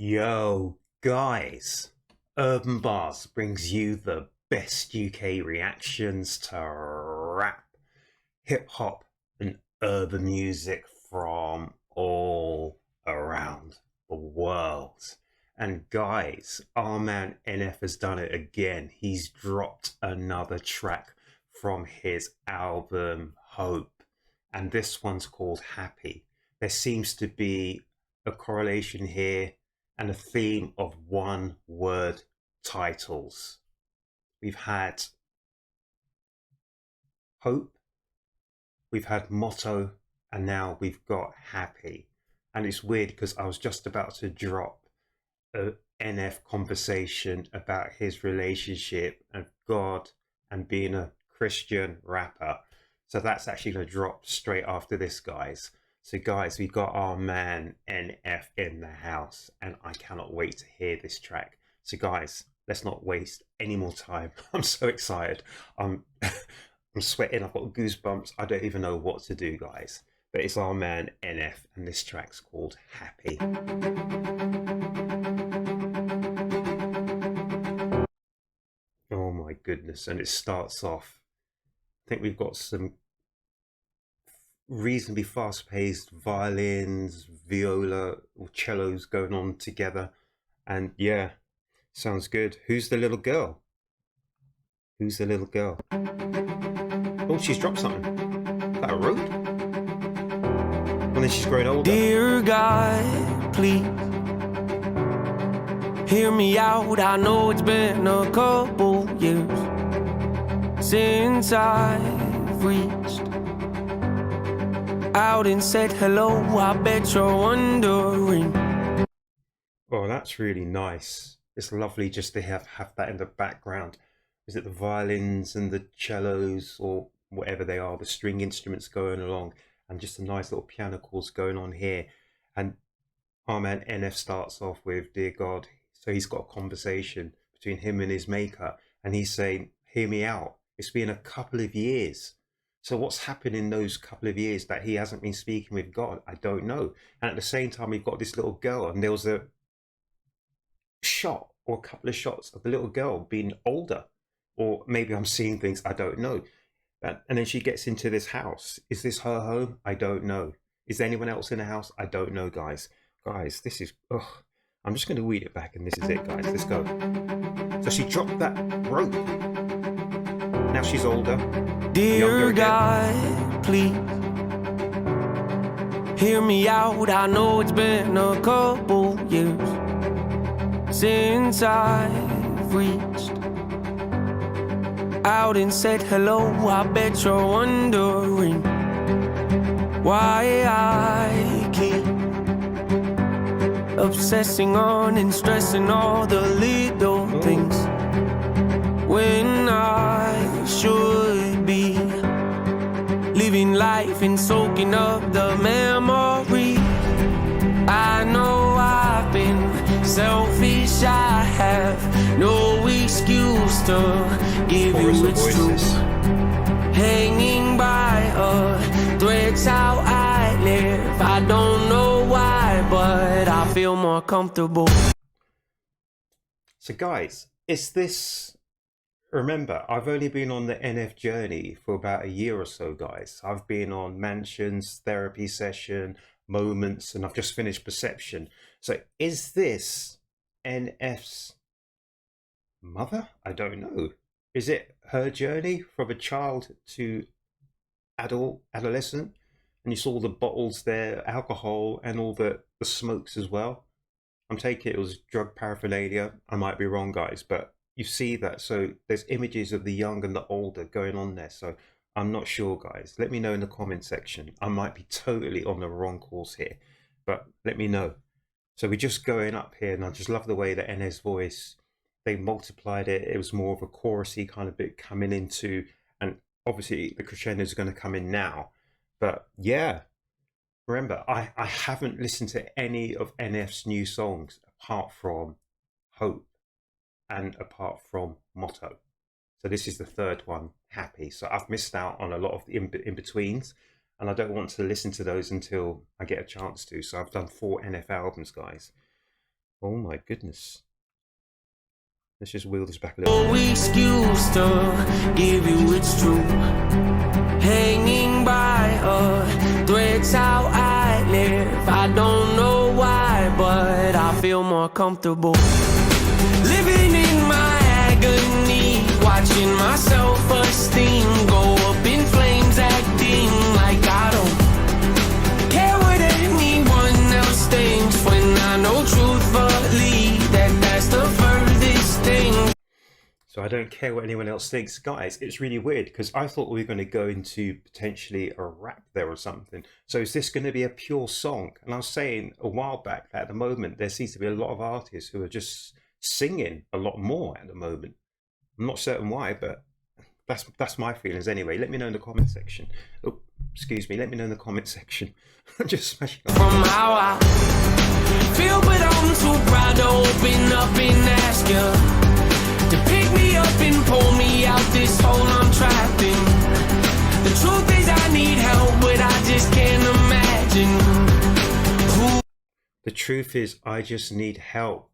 Yo, guys, Urb'n Barz brings you the best UK reactions to rap, hip hop, and urban music from all around the world. And guys, our man NF has done it again. He's dropped another track from his album Hope, and this one's called Happy. There seems to be a correlation here and a theme of one word titles. We've had Hope, we've had Motto, and now we've got Happy. And it's weird because I was just about to drop a NF conversation about his relationship and God and being a Christian rapper. So that's actually going to drop straight after this, guys. So guys, we got our man NF in the house and I cannot wait to hear this track. So guys, let's not waste any more time. I'm so excited. I'm I'm sweating, I've got goosebumps. I don't even know what to do, guys. But it's our man NF and this track's called Happy. Oh my goodness, and it starts off, I think we've got some reasonably fast-paced violins, viola or cellos going on together, and yeah, sounds good. Who's the little girl? Who's the little girl? Oh, she's dropped something. Is that a rope? And then she's grown older. Dear God, please hear me out. I know it's been a couple years since I've reached out and said hello. I bet you're wondering. Oh, that's really nice. It's lovely just to have that in the background. Is it the violins and the cellos or whatever they are, the string instruments going along, and just a nice little piano chords going on here. And our man NF starts off with Dear God. So he's got a conversation between him and his maker, and he's saying, hear me out. It's been a couple of years. So what's happened in those couple of years that he hasn't been speaking with God? I don't know. And at the same time, we've got this little girl, and there was a shot or a couple of shots of the little girl being older, or maybe I'm seeing things, I don't know. And then she gets into this house. Is this her home? I don't know. Is there anyone else in the house? I don't know, guys. Guys, this is, I'm just going to read it back, and this is it, guys. Let's go. So she dropped that rope. Now she's older. Dear God, please hear me out. I know it's been a couple years since I've reached out and said hello. I bet you're wondering why I keep obsessing on and stressing all the little things when I should be living life and soaking up the memory. I know I've been selfish, I have no excuse to give you its truth. Hanging by a thread's how I live. I don't know why, but I feel more comfortable. So guys, is this, remember, I've only been on the NF journey for about a year or so, guys. I've been on Mansions, therapy session, Moments, and I've just finished Perception. So is this NF's mother? I don't know. Is it her journey from a child to adolescent? And you saw the bottles there, alcohol, and all the smokes as well. I'm taking it was drug paraphernalia. I might be wrong, guys, but you see that. So there's images of the young and the older going on there. So I'm not sure, guys. Let me know in the comment section. I might be totally on the wrong course here, but let me know. So we're just going up here, and I just love the way that NF's voice, they multiplied it. It was more of a chorusy kind of bit coming into, and obviously the crescendo is going to come in now. But yeah, remember, I haven't listened to any of NF's new songs apart from Hope and apart from Motto. So this is the third one, Happy. So I've missed out on a lot of the in-betweens, and I don't want to listen to those until I get a chance to. So I've done 4 NF albums, guys. Oh my goodness. Let's just wheel this back a little No excuse to give you its true. Hanging by a thread's how I live. I don't know why, but I feel more comfortable living in my agony, watching my self-esteem go up in flames, acting like I don't care what anyone else thinks, when I know truthfully that that's the furthest thing. So I don't care what anyone else thinks. Guys, it's really weird because I thought we were going to go into potentially a rap there or something. So is this going to be a pure song? And I was saying a while back that at the moment there seems to be a lot of artists who are just singing a lot more at the moment. I'm not certain why, but that's my feelings anyway. Let me know in the comment section. Oh, excuse me. Let me know in the comment section. Just smashing up. From how I feel, but I'm too proud to open up and ask you to pick me up and pull me out this hole I'm trapped in. The truth is I need help, but I just can't imagine who. The truth is I just need help,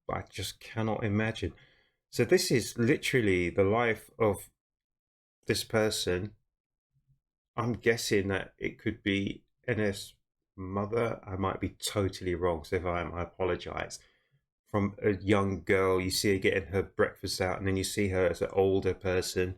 but I just cannot imagine. So this is literally the life of this person. I'm guessing that it could be NS mother. I might be totally wrong, so if I am, I apologize. From a young girl, you see her getting her breakfast out, and then you see her as an older person,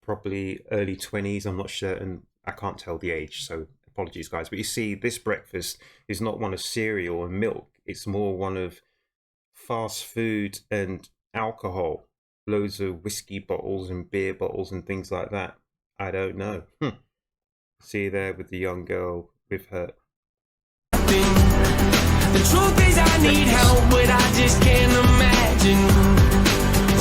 probably early 20s. I'm not certain. I can't tell the age, so apologies, guys. But you see, this breakfast is not one of cereal and milk. It's more one of fast food and alcohol, loads of whiskey bottles and beer bottles and things like that. I don't know. See you there with the young girl with her. The truth is I need help, but I just can't imagine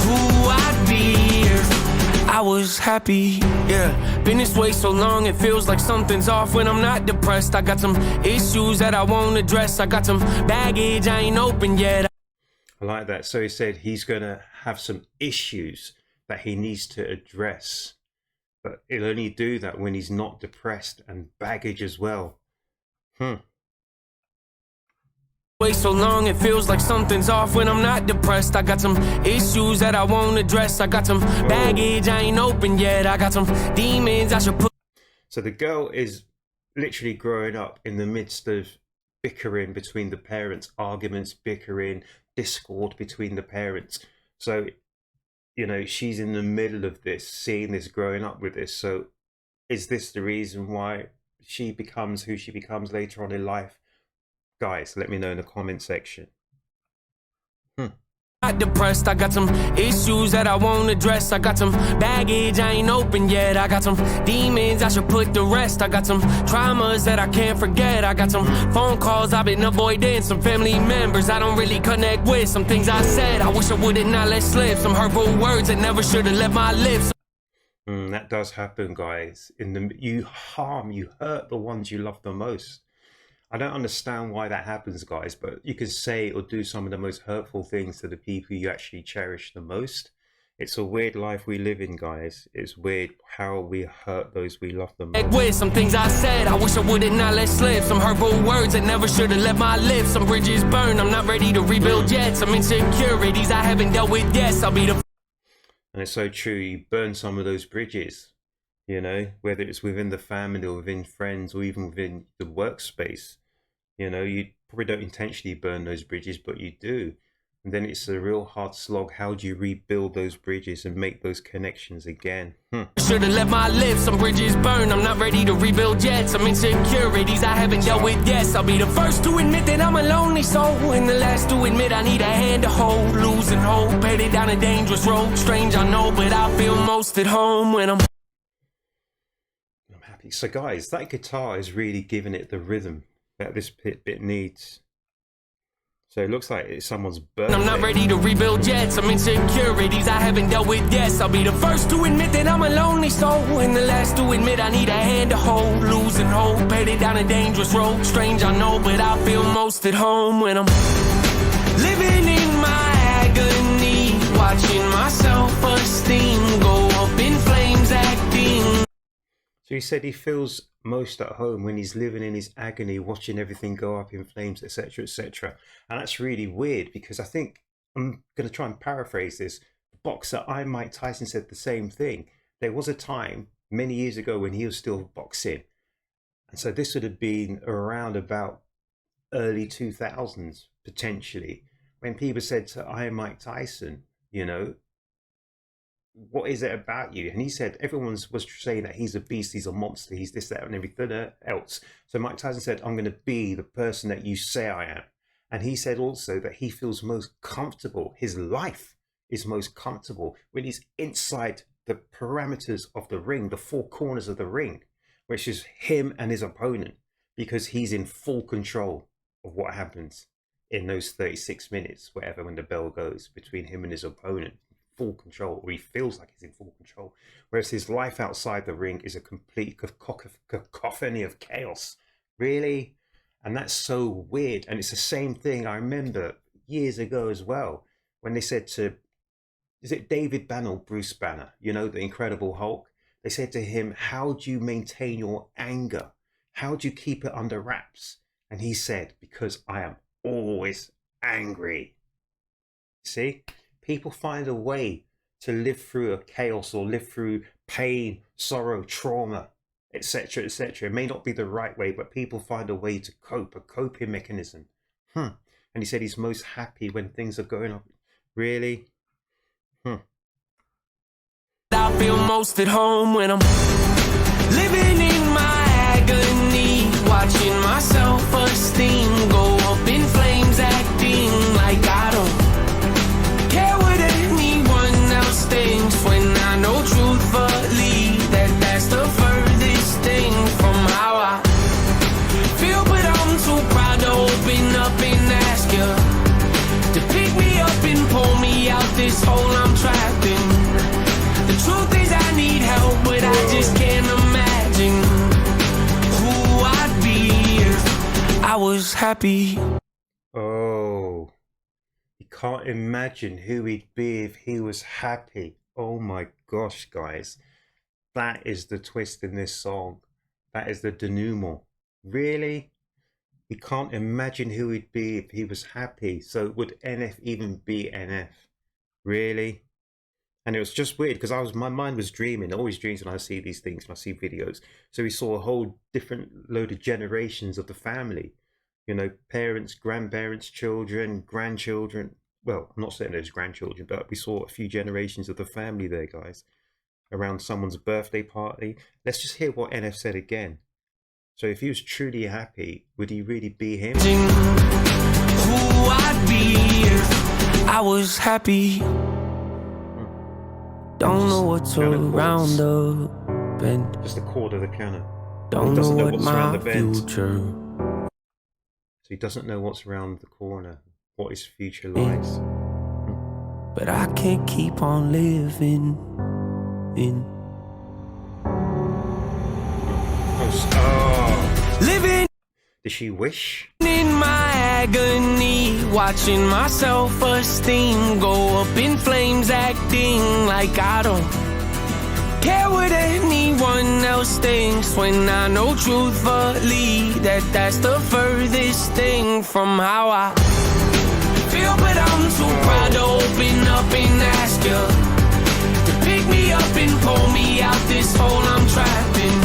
who I'd be if I was happy. Yeah, been this way so long it feels like something's off when I'm not depressed. I got some issues that I won't address. I got some baggage I ain't open yet. I like that. So he said he's going to have some issues that he needs to address, but he'll only do that when he's not depressed, and baggage as well. Way so long it feels like something's off when I'm not depressed. I got some issues that I won't address. I got some baggage I ain't open yet. I got some demons I should put. So the girl is literally growing up in the midst of bickering between the parents, arguments, bickering, discord between the parents. So, you know, she's in the middle of this, seeing this, growing up with this. So is this the reason why she becomes who she becomes later on in life? Guys, let me know in the comment section. Not depressed, I got some issues that I won't address. I got some baggage I ain't open yet. I got some demons I should put to rest. I got some traumas that I can't forget. I got some phone calls I've been avoiding. Some family members I don't really connect with. Some things I said I wish I would've not let slip. Some hurtful words that never should've left my lips. That does happen, guys. You hurt the ones you love the most. I don't understand why that happens, guys, but you can say or do some of the most hurtful things to the people you actually cherish the most. It's a weird life we live in, guys. It's weird how we hurt those we love the most. With some things I said I wish I would've not let slip. Some hurtful words that never should've left my lips. Some bridges burned, I'm not ready to rebuild yet. Some insecurities I haven't dealt with yet. I'll be the. And it's so true, you burn some of those bridges, you know, whether it's within the family or within friends or even within the workspace. You know, you probably don't intentionally burn those bridges, but you do. And then it's a real hard slog. How do you rebuild those bridges and make those connections again? Should have left my lips, some bridges burned, I'm not ready to rebuild yet. Some insecurities I haven't dealt with yet. I'll be the first to admit that I'm a lonely soul, and the last to admit I need a hand to hold. Losing hope, headed down a dangerous road. Strange I know, but I feel most at home when I'm happy. So guys, that guitar is really giving it the rhythm that this bit needs. So it looks like it's someone's birthday. I'm not ready to rebuild yet. Some insecurities I haven't dealt with yet. I'll be the first to admit that I'm a lonely soul, and the last to admit I need a hand to hold. Losing hope, headed down a dangerous road. Strange I know, but I feel most at home when I'm living in my agony, watching my self-esteem go up in flames, acting. So he said he feels most at home when he's living in his agony, watching everything go up in flames, etc., etc. And that's really weird because I think I'm going to try and paraphrase this. The boxer I Mike Tyson said the same thing. There was a time many years ago when he was still boxing, and so this would have been around about early 2000s potentially, when people said to I Mike Tyson, you know, what is it about you? And he said everyone was saying that he's a beast, he's a monster, he's this, that, and everything else. So Mike Tyson said, I'm going to be the person that you say I am. And he said also that he feels most comfortable, his life is most comfortable when he's inside the parameters of the ring, the four corners of the ring, which is him and his opponent, because he's in full control of what happens in those 36 minutes, whatever, when the bell goes, between him and his opponent. Full control, or he feels like he's in full control, whereas his life outside the ring is a complete cacophony of chaos. Really? And that's so weird. And it's the same thing I remember years ago as well, when they said to, is it David Banner or Bruce Banner, you know, the Incredible Hulk? They said to him, how do you maintain your anger? How do you keep it under wraps? And he said, because I am always angry. See? People find a way to live through a chaos or live through pain, sorrow, trauma, etc., etc. It may not be the right way, but people find a way to cope, a coping mechanism. And he said he's most happy when things are going up. Really? I feel most at home when I'm living in my agony, watching my self-esteem go up in flames, acting like I don't care what anyone else thinks, when I know truthfully that that's the furthest thing from how I feel. But I'm too proud to open up and ask you to pick me up and pull me out this hole I'm trapped in. The truth is I need help, but I just can't imagine who I'd be if I was happy. Oh, you can't imagine who he'd be if he was happy. Oh my gosh, guys. That is the twist in this song. That is the denouement. Really? You can't imagine who he'd be if he was happy. So would NF even be NF? Really? And it was just weird because my mind was dreaming. I always dreams when I see these things, when I see videos. So we saw a whole different load of generations of the family. You know, parents, grandparents, children, grandchildren. Well, I'm not saying there's grandchildren, but we saw a few generations of the family there, guys, around someone's birthday party. Let's just hear what NF said again. So if he was truly happy, would he really be him? Who I'd be if I was happy. Don't know what's around the bend. Just the chord of the piano. Don't know what my future. So he doesn't know what's around the corner, what his future lies. But I can't keep on living in. Living. Did she wish? In my agony, watching my self-esteem go up in flames, acting like I don't care what anyone else thinks, when I know truthfully that that's the furthest thing from how I feel. But I'm too proud to open up and ask you to pick me up and pull me out this hole I'm trapped in.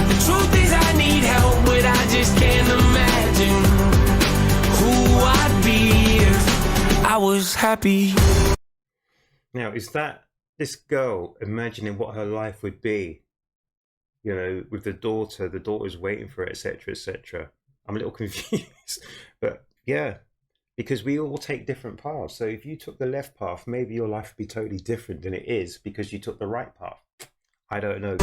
The truth is I need help, but I just can't imagine who I'd be if I was happy. Now, is that this girl imagining what her life would be? You know, with the daughter's waiting for it, etc., etc. I'm a little confused, but yeah, because we all take different paths. So if you took the left path, maybe your life would be totally different than it is because you took the right path. I don't know.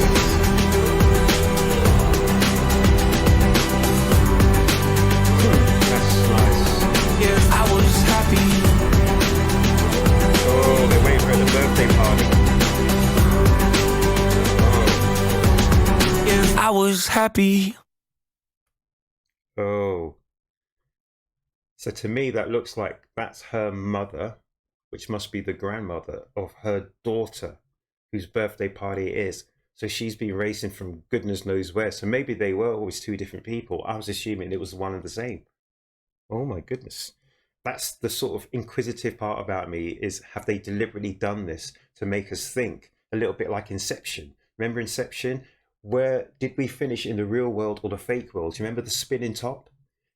If I was happy. Oh, they're waiting for the birthday party. Oh. If I was happy. Oh. So to me, that looks like that's her mother, which must be the grandmother of her daughter, whose birthday party it is. So she's been racing from goodness knows where. So maybe they were always two different people. I was assuming it was one and the same. Oh my goodness. That's the sort of inquisitive part about me, is have they deliberately done this to make us think a little bit like Inception? Remember Inception? Where did we finish, in the real world or the fake world? Do you remember the spinning top?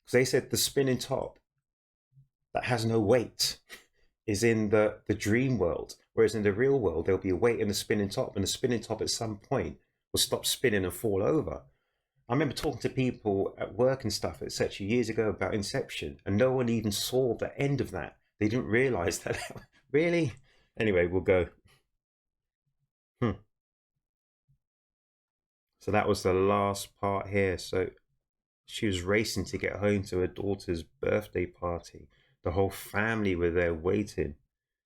Because they said the spinning top that has no weight is in the dream world, whereas in the real world there'll be a weight in the spinning top, and the spinning top at some point will stop spinning and fall over. I remember talking to people at work and stuff, etc., years ago about Inception, and no one even saw the end of that. They didn't realize that. Really? Anyway, we'll go. So that was the last part here. So she was racing to get home to her daughter's birthday party. The whole family were there waiting.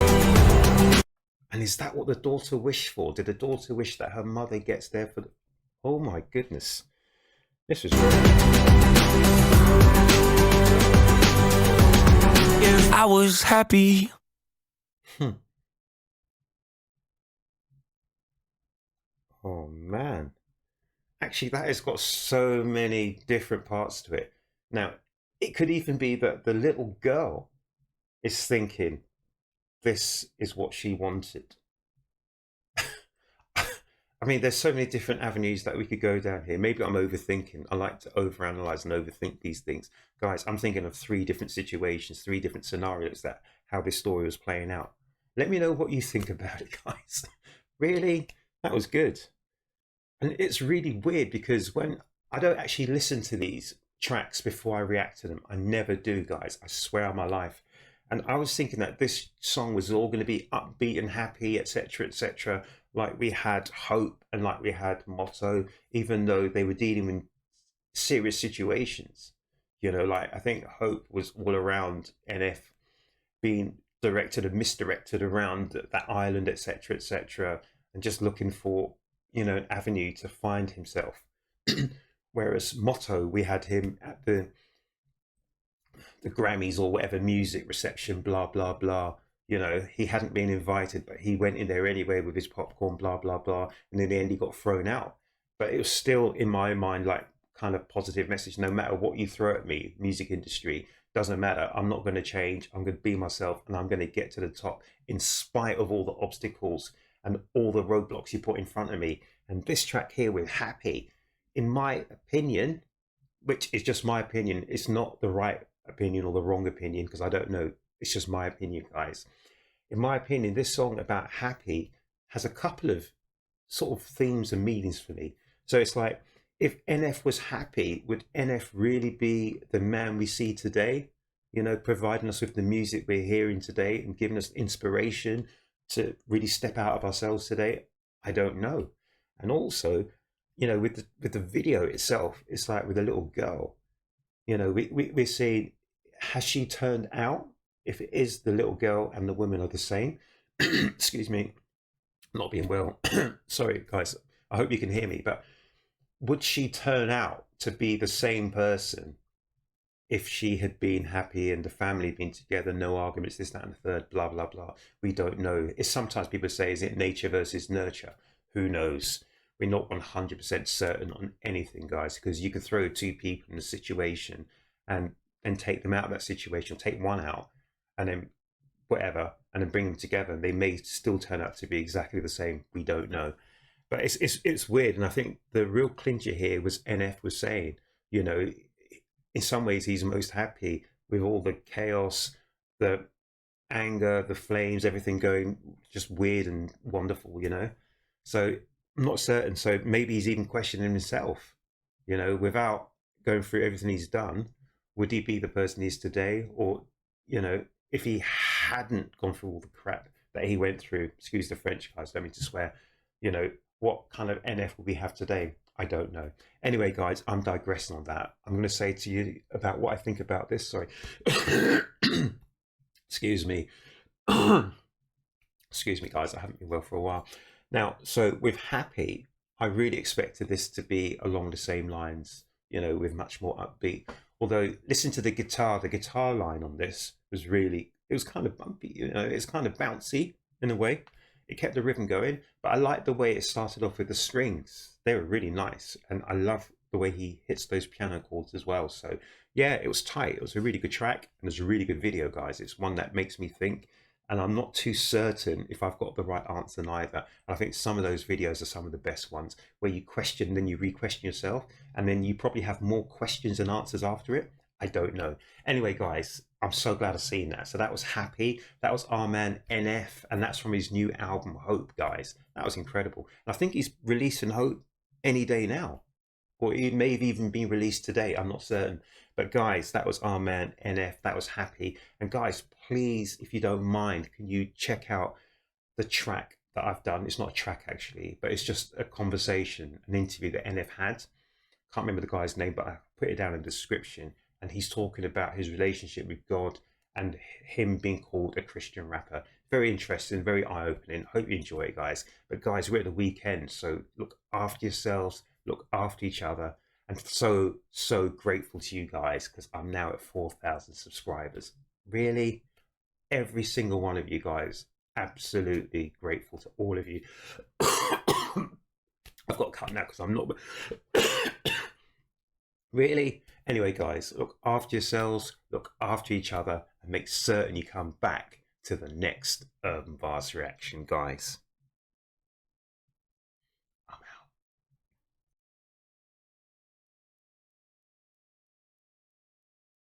And is that what the daughter wished for? Did the daughter wish that her mother gets there for the... Oh my goodness. This was great. If I was happy. Oh man. Actually, that has got so many different parts to it. Now, it could even be that the little girl is thinking this is what she wanted. I mean, there's so many different avenues that we could go down here. Maybe I'm overthinking. I like to overanalyze and overthink these things. Guys, I'm thinking of 3 different situations, 3 different scenarios, that how this story was playing out. Let me know what you think about it, guys. Really? That was good. And it's really weird because when I don't actually listen to these tracks before I react to them, I never do, guys. I swear on my life. And I was thinking that this song was all going to be upbeat and happy, etc., like we had Hope and like we had Motto, even though they were dealing with serious situations. You know, like I think Hope was all around NF being directed and misdirected around that island, etc., and just looking for, you know, an avenue to find himself. Whereas Motto, we had him at the Grammys or whatever music reception, blah blah blah. You know, he hadn't been invited, but he went in there anyway with his popcorn, blah blah blah, and in the end he got thrown out. But it was still in my mind like kind of positive message. No matter what you throw at me, music industry, doesn't matter. I'm not going to change. I'm going to be myself, and I'm going to get to the top in spite of all the obstacles and all the roadblocks you put in front of me. And this track here with Happy, in my opinion, which is just my opinion, it's not the right opinion or the wrong opinion, because I don't know. It's just my opinion, guys. In my opinion, this song about Happy has a couple of sort of themes and meanings for me. So it's like, if NF was happy, would NF really be the man we see today? You know, providing us with the music we're hearing today and giving us inspiration to really step out of ourselves today? I don't know. And also, you know, with the video itself, it's like with a little girl, you know, we're seeing, has she turned out? If it is the little girl and the woman are the same, excuse me, not being well, sorry guys, I hope you can hear me, but would she turn out to be the same person if she had been happy and the family been together, no arguments, this, that, and the third, blah, blah, blah? We don't know. It's sometimes people say, is it nature versus nurture? Who knows? We're not 100% certain on anything, guys, because you can throw 2 people in a situation and take them out of that situation, or take one out, and then whatever, and then bring them together, and they may still turn out to be exactly the same. We don't know. But it's weird, and I think the real clincher here was NF was saying, you know, in some ways he's most happy with all the chaos, the anger, the flames, everything going just weird and wonderful, you know. So I'm not certain. So maybe he's even questioning himself, you know, without going through everything he's done. Would he be the person he is today? Or, you know, if he hadn't gone through all the crap that he went through, excuse the French, guys, don't mean to swear, you know, what kind of NF will we have today? I don't know. Anyway, guys, I'm digressing on that. I'm going to say to you about what I think about this. Sorry. Excuse me. Excuse me, guys. I haven't been well for a while. Now, so with Happy, I really expected this to be along the same lines, you know, with much more upbeat. Although, listen to the guitar line on this was really, it was kind of bumpy, you know, it's kind of bouncy in a way. It kept the rhythm going, but I liked the way it started off with the strings. They were really nice, and I love the way he hits those piano chords as well. So yeah, it was tight. It was a really good track, and it was a really good video, guys. It's one that makes me think, and I'm not too certain if I've got the right answer neither. And I think some of those videos are some of the best ones, where you question, then you re-question yourself, and then you probably have more questions than answers after it. I don't know. Anyway, guys, I'm so glad I've seen that. So that was Happy. That was our man NF, and that's from his new album Hope, guys. That was incredible. And I think he's releasing Hope any day now, or it may have even been released today. I'm not certain. But guys, that was our man NF. That was Happy. And guys, please, if you don't mind, can you check out the track that I've done? It's not a track actually, but it's just a conversation, an interview that NF had. Can't remember the guy's name, but I put it down in the description. And he's talking about his relationship with God and him being called a Christian rapper. Very interesting, very eye-opening. Hope you enjoy it, guys. But guys, we're at the weekend, so look after yourselves, look after each other. And so grateful to you guys, because I'm now at 4,000 subscribers. Really, every single one of you guys, absolutely grateful to all of you. I've got to cut now because I'm not really. Anyway, guys, look after yourselves, look after each other, and make certain you come back to the next Urb'n Barz reaction, guys.